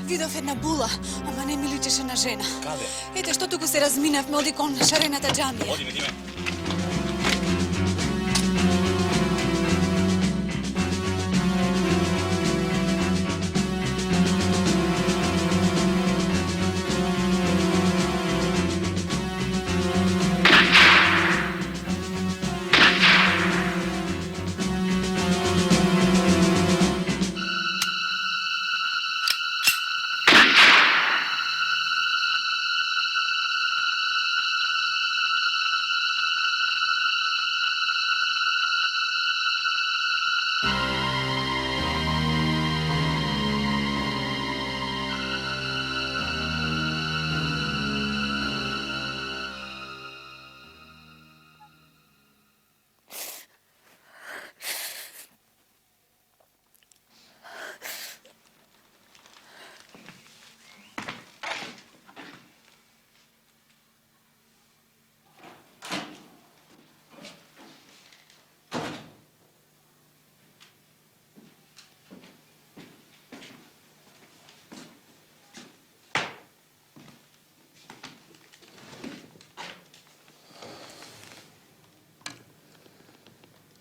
Видов една була, ама не ми личеше на жена. Каде? Ете, што туку се разминавме, оди кон шарената џамија. Одиме.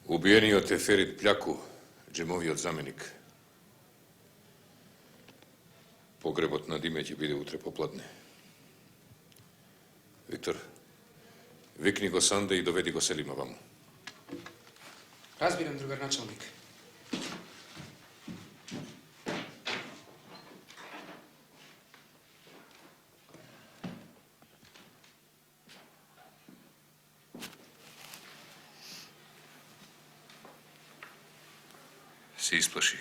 Убиениот е Ферит Пљаку, Джемовиот заменик. Погребот на Диме ќе биде утре попладне. Виктор, викни го Санде и доведи го Селима ваму. Разбирам, другар началник. Се исплаши.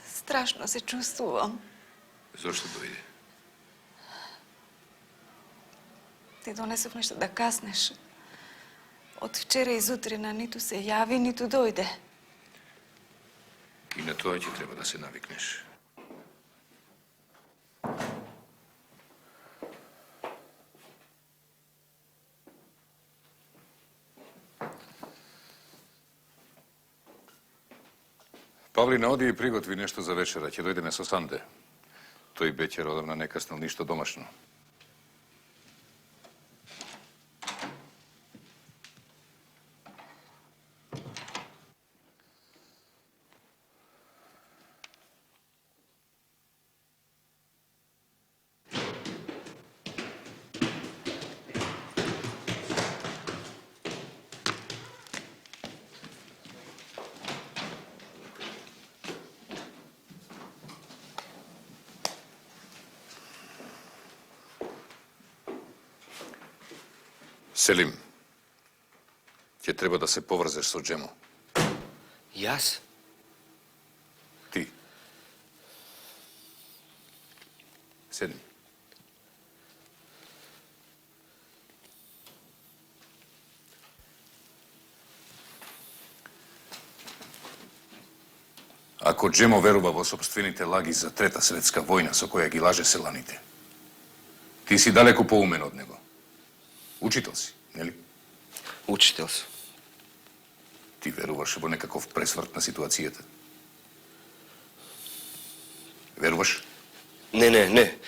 Страшно се чувствувам. Зошто дојде? Ти донесов нешто да каснеш. Од вчера изутрина ниту се јави, ниту дојде. И на тоа ќе треба да се навикнеш. Павлина, оди и приготви нешто за вечера, ќе дојдеме со Санде. Тој беќер одамна не каснал ништо домашно. Селим, ќе треба да се поврзеш со Джемо. Јас? Ти. Седни. Ако Джемо верува во собствените лаги за Трета светска војна со која ги лаже селаните, ти си далеку поумен од него. Учител си, нели? Учител сум. Ти веруваш во некаков пресврт на ситуацијата? Веруваш? Не.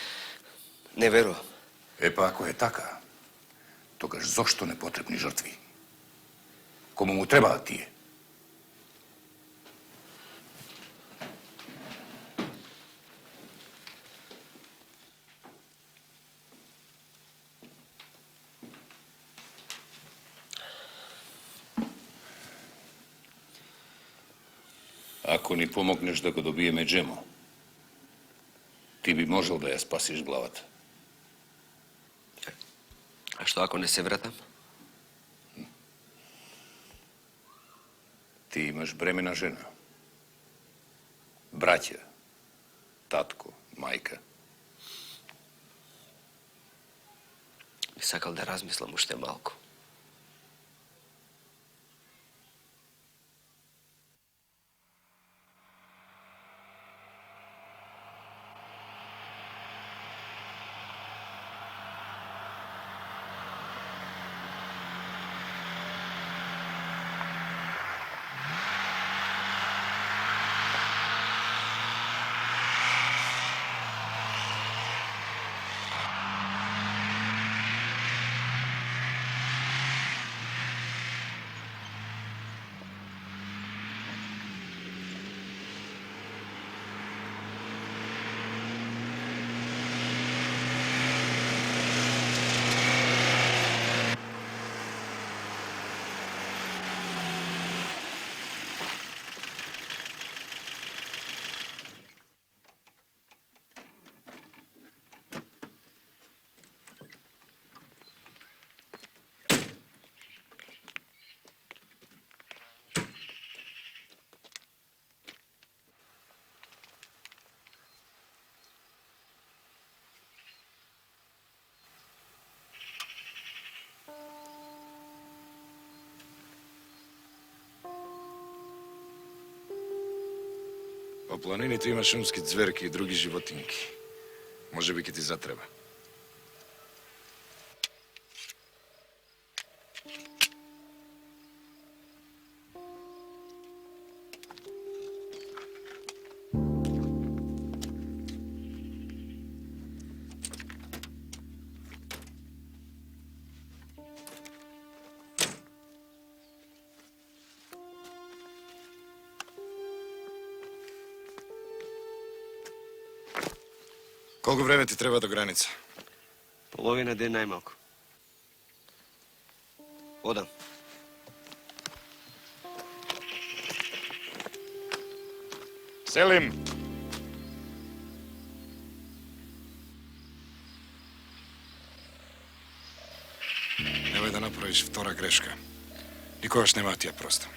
Не верувам. Епа, ако е така, тогаш зошто не потребни жртви? Кому му требаат тие? Ако ни помогнеш да го добиеме Джемо, ти би можел да ја спасиш главата. А што ако не се вратам? Ти имаш бремена жена. Браќа, татко, мајка. Би сакал да размислам уште малку. По планините има шумски цверки и други животинки. Може би ќе ти затреба. Колко време ти треба до граница? Половина ден најмалку. Одам. Селим! Немој да направиш втора грешка. Никогаш нема да ти ја простам.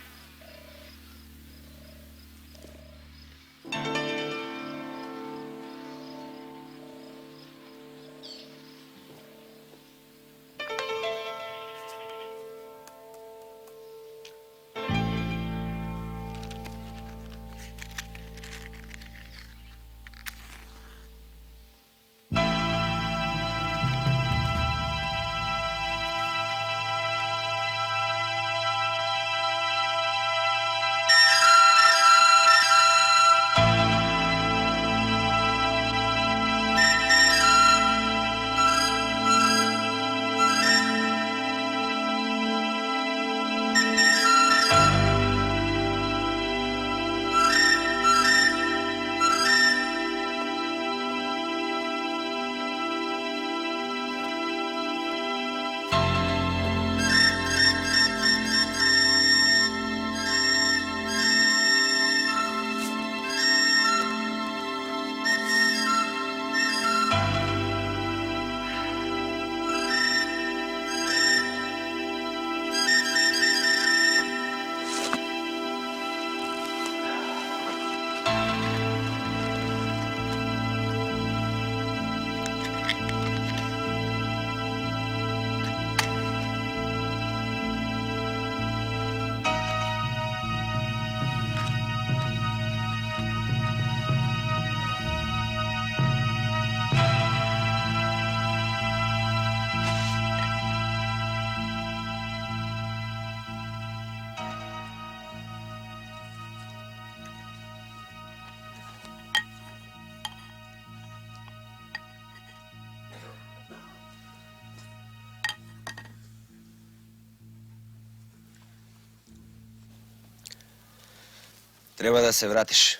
Треба да се вратиш.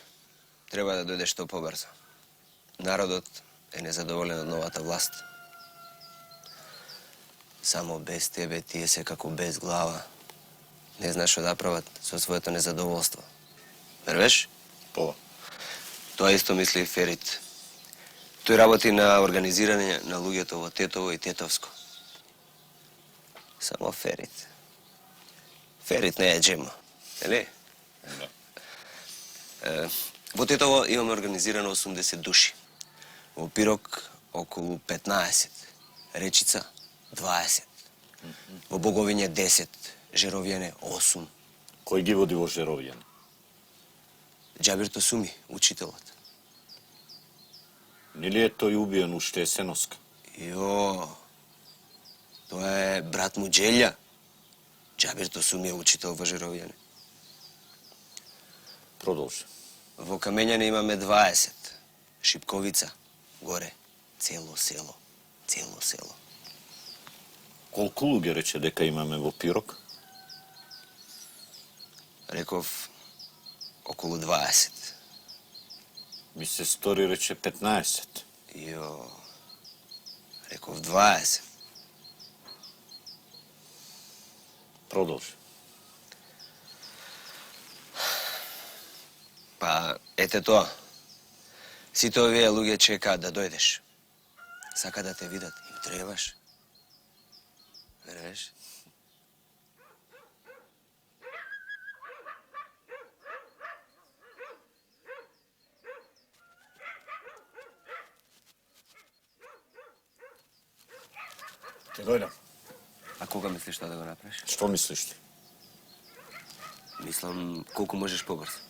Треба да дојдеш што побрзо. Народот е незадоволен од новата власт. Само без тебе тие се како без глава. Не знаеш што да прават со своето незадоволство. Вервеш? По. Тоа исто мисли и Ферит. Тој работи на организирање на луѓето во Тетово и Тетовско. Само Ферит. Ферит не е джема, нели? Да. Во Тетово имаме организирано 80 души. Во Пирок околу 15. Речица 20. Во Боговиње 10. Жеровјане 8. Кој ги води во Жеровјане? Џабир Тосуми, учителот. Нели е тој убиен уште есеноска? Јо, тоа е брат му Джелја. Џабир Тосуми е учител во Жеровјане. Продолжи. Во Камењане имаме 20. Шипковица, горе, цело село, цело село. Колку луѓе рече дека имаме во Пирок? Реков, околу 20. Ми се стори рече 15. Јо, реков 20. Продолжи. Па, ете тоа. Сите овие луѓе чекаат да дојдеш. Сака да те видат, им требаш. Веруваш? Ќе дојдам. А кога мислиш тоа да го направиш? Што мислиш ти? Мислам, колку можеш побрзо.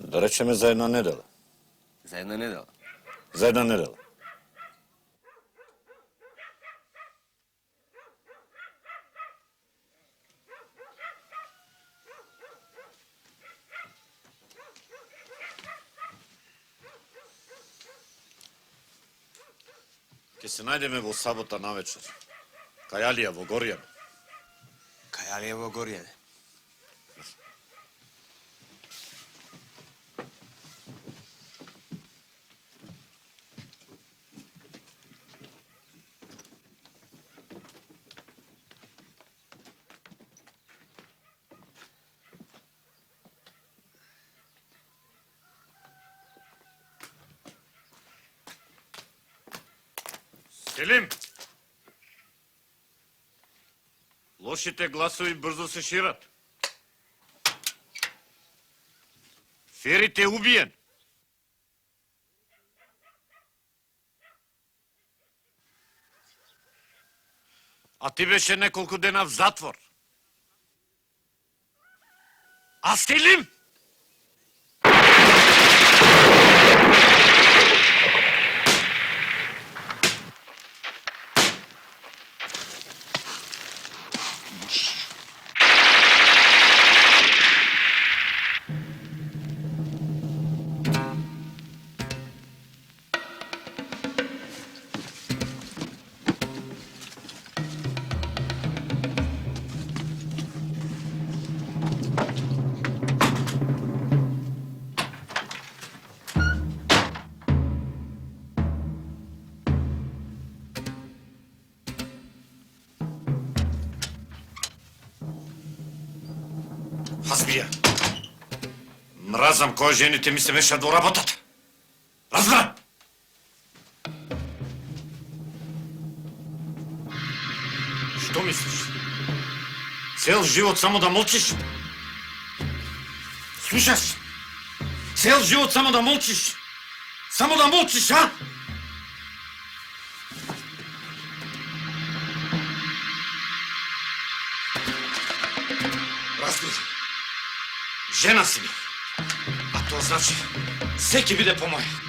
Да речеме за една недела. За една недела. За една недела. Ке се најдеме во сабота навечер. Кај Алија во Горјан. Кај Алија во Горјане. Селим! Лошите гласови брзо се шират. Ферите е убиен. А ти беше неколку дена в затвор. А Селим? Хазбија. Мразам кога жените ми се мешат во работата. Разбра? Што мислиш? Цел живот само да молчиш? Слушаш? Цел живот само да молчиш? Само да молчиш, а? Разбира. Жена си ми. А тоа значи, се ќе биде по моје.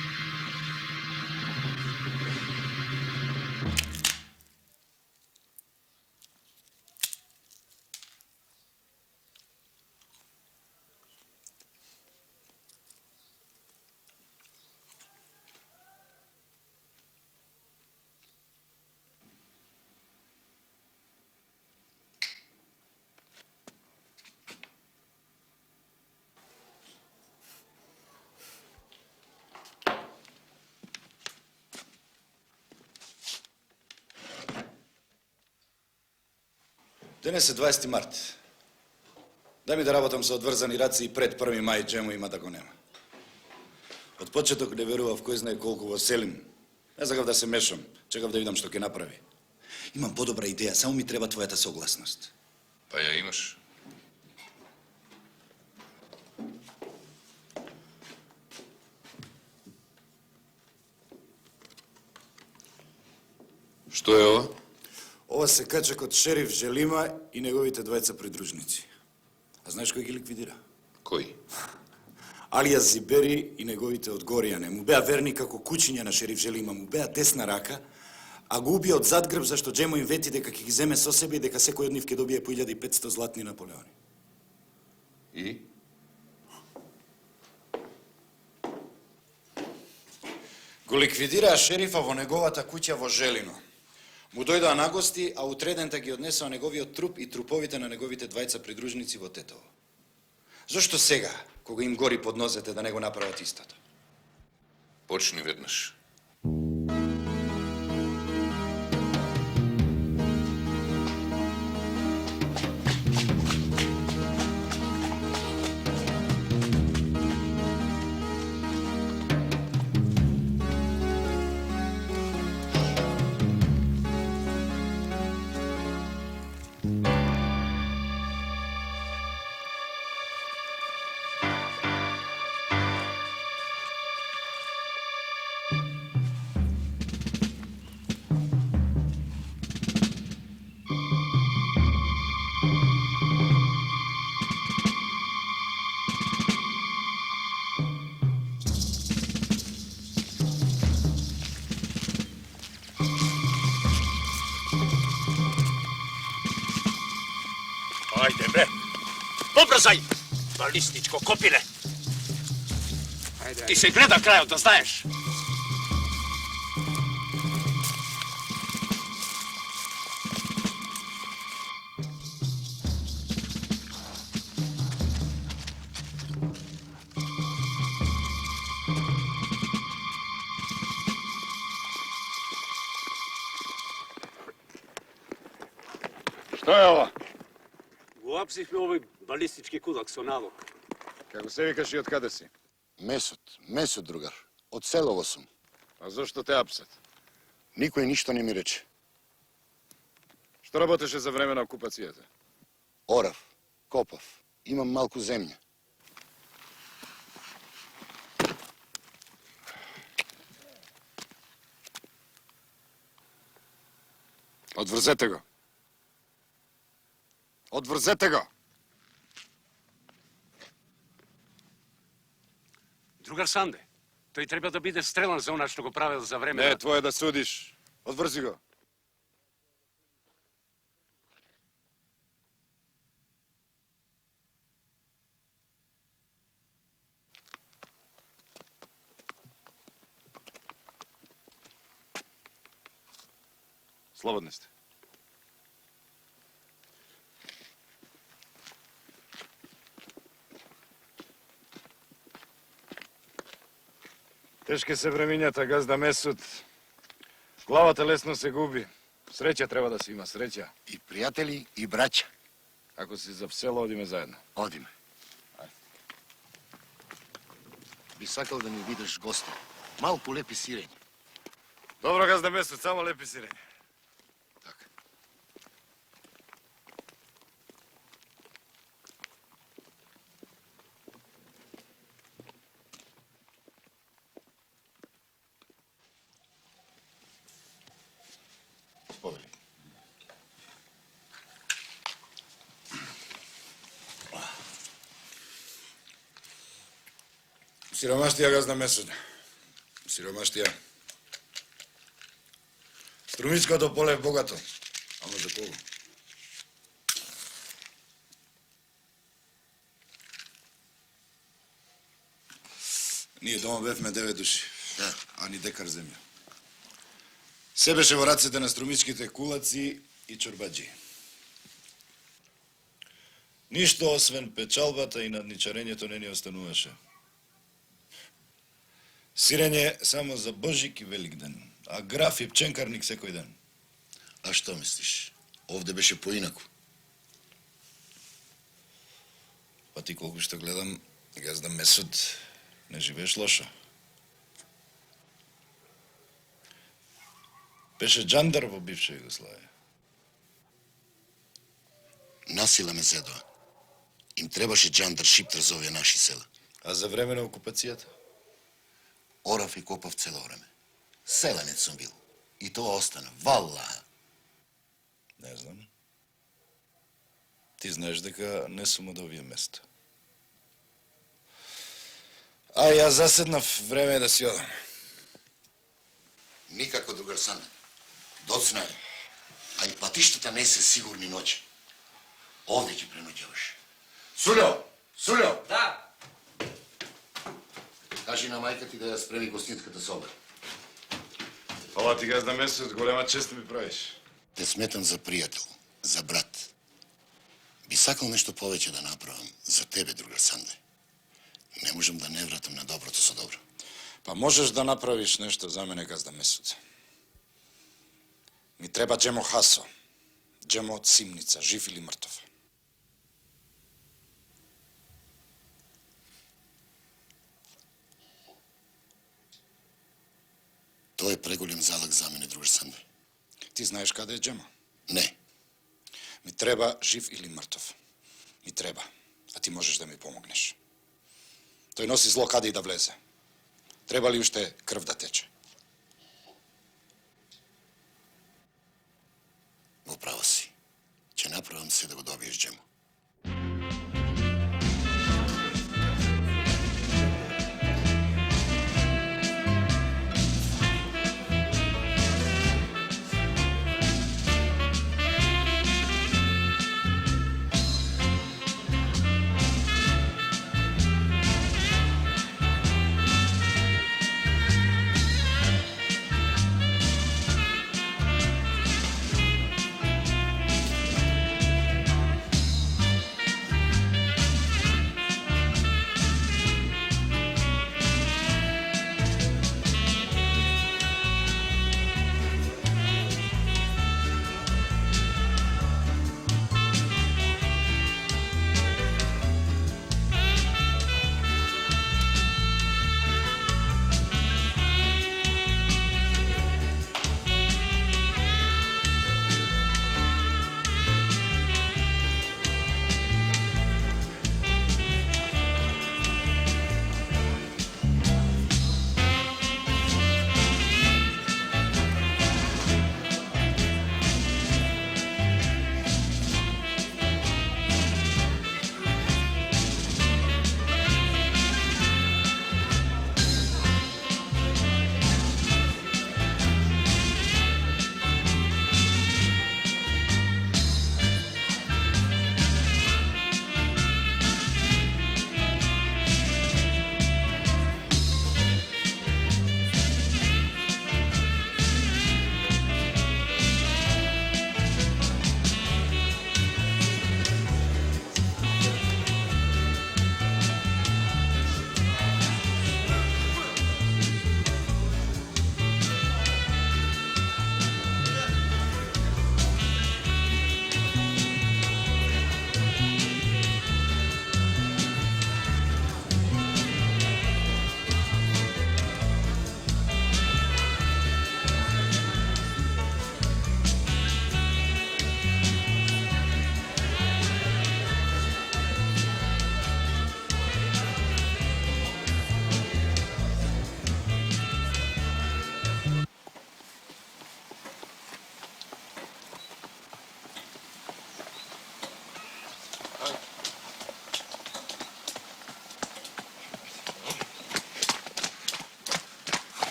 Денес е 20 март. Дај ми да работам со одврзани раци и пред 1 мај Джемо има да го нема. Од почеток не верував кој знае колку во Селим. Не сакав да се мешам, чекав да видам што ќе направи. Имам подобра идеја, само ми треба твојата согласност. Па ја имаш. Што е ова? Ова се качак од шериф Желима и неговите двајца придружници. А знаеш кој ги ликвидира? Кој? Алија Зибери и неговите од Горјане. Му беа верни како кучиња на шериф Желима, му беа десна рака, а го убија од задгрб зашто Джемо им вети дека ќе ги земе со себе и дека секој од нив ќе добие по 1500 златни наполеони. И? Го ликвидираа шерифа во неговата куќа во Желино. Му дојдоа на гости, а утредента ги однесоа неговиот труп и труповите на неговите двајца придружници во Тетово. Зошто сега, кога им гори под нозете, да не го направат истото? Почни веднаш. Ajde, bre. Pobrzaj, balističko kopile. Ti se gleda krajem, da znaješ. Što je ovo? Uapsih mi ovaj balistički kudak sonalog. Kako se vikаш i od kada si? Mesut, drugar. Od Celovo sam. A zašto te apsat? Nikoj ništa ne mi reče. Što работеше za vremena okupacijete? Orav, kopav, imam malku zemlje. Odvrzete go. Odvrzete go! Drugar Sande, той treba da bude strelan za ona što go pravil za vreme... Ne, tvoje da sudiš. Odvrzi go. Slobodni ste. Teške se vreminjata, gazda Mesut. Главата лесно се губи. Среќа треба да се има, среќа. И пријатели, и браќа. Ако си за село, одиме заедно. Одиме. Би сакал да ми видиш гости. Малку лепи сирење. Добро, газда Месут, само лепи сирење. Така. Повели. Сиромаштија, газда Месут. Сиромаштија. Струмичкото поле е богато. Ама за кого? Ние дома бевме 9 души. Да. А ни декар земја. Се беше во раците на струмичките кулаци и чорбаджи. Ништо освен печалбата и надничарењето не ни остануваше. Сирење само за Божик и Великден, а граф и пченкарник секој ден. А што мислиш? Овде беше поинаку. Па ти колку што гледам, газда Месут, не живееш лошо. Беше джандар во бивша Југославија. Насила ме зедоа. Им требаше джандар шиптар за овие наши села. А за време на окупацијата? Орав и копав цело време. Селенец сум бил. И тоа остана. Валла. Не знам. Ти знаеш дека не сум од овие место. А јас заседнав, време е да си одам. Никако, другар Сане. Доцна е. А и патиштата не се сигурни ноќи. Овде ќе преноќаваш. Сулјо! Сулјо! Да. Кажи на мајка ти да ја спреми гостинската соба. Ова ти, газда Месут, голема чест ми правиш. Те сметам за пријател, за брат. Би сакал нешто повеќе да направам за тебе, другар Санде. Не можам да не вратам на доброто со добро. Па можеш да направиш нешто за мене, газда Месут. Ми треба Джемо Хасо. Джемо од Симница, жив или мртов. Тоа е преголем залог за мене, другар Санде. Ти знаеш каде е Джемо? Не. Ми треба жив или мртов. Ми треба, а ти можеш да ми помогнеш. Тој носи зло каде и да влезе. Треба ли уште крв да тече? Во право си. Ќе направам се да го добиеш Джемо.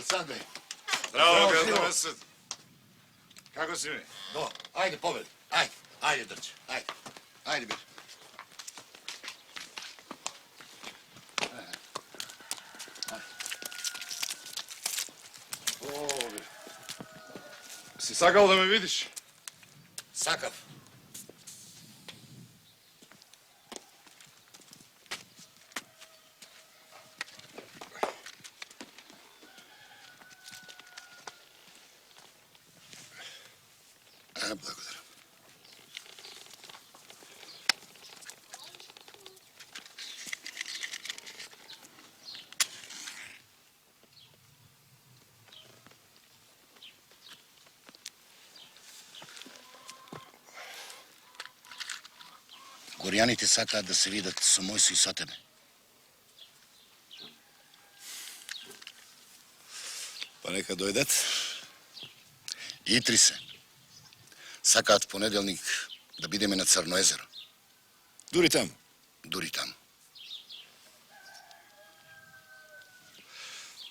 Dobar Sanде. Здраво, Здраво, газда Фило. Месут. Како си ми? Do, ajde pobedi. Ajde drči. Ajde bih. Си сакал да ме видиш? Sakav. Благодаря. Горјаните сакаат да се видат со Мојсо и со тебе. Па нека дојдат. Итри се. Сакаат понеделник да бидеме на Црно езеро. Дури таму. Дури таму.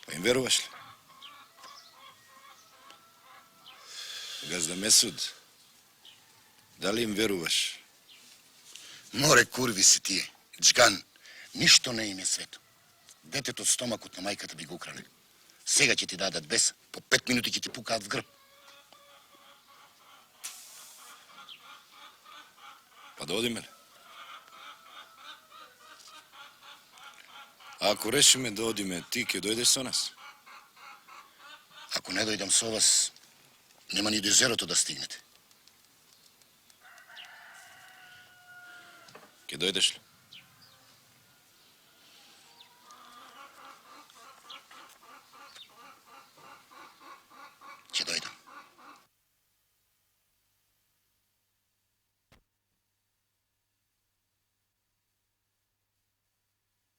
Па им веруваш ли? Газда Месуд, дали им веруваш? Море курви си тие. Джган. Ништо не им е свето. Детето од стомакот на мајката би го укране. Сега ќе ти дадат без. По 5 минути ќе ти пукаат в грб. Па да одиме ли? А ако решиме да одиме, ти ќе дојдеш со нас? Ако не дојдам со вас, нема ни до езерото да стигнете. Ќе дојдеш ли?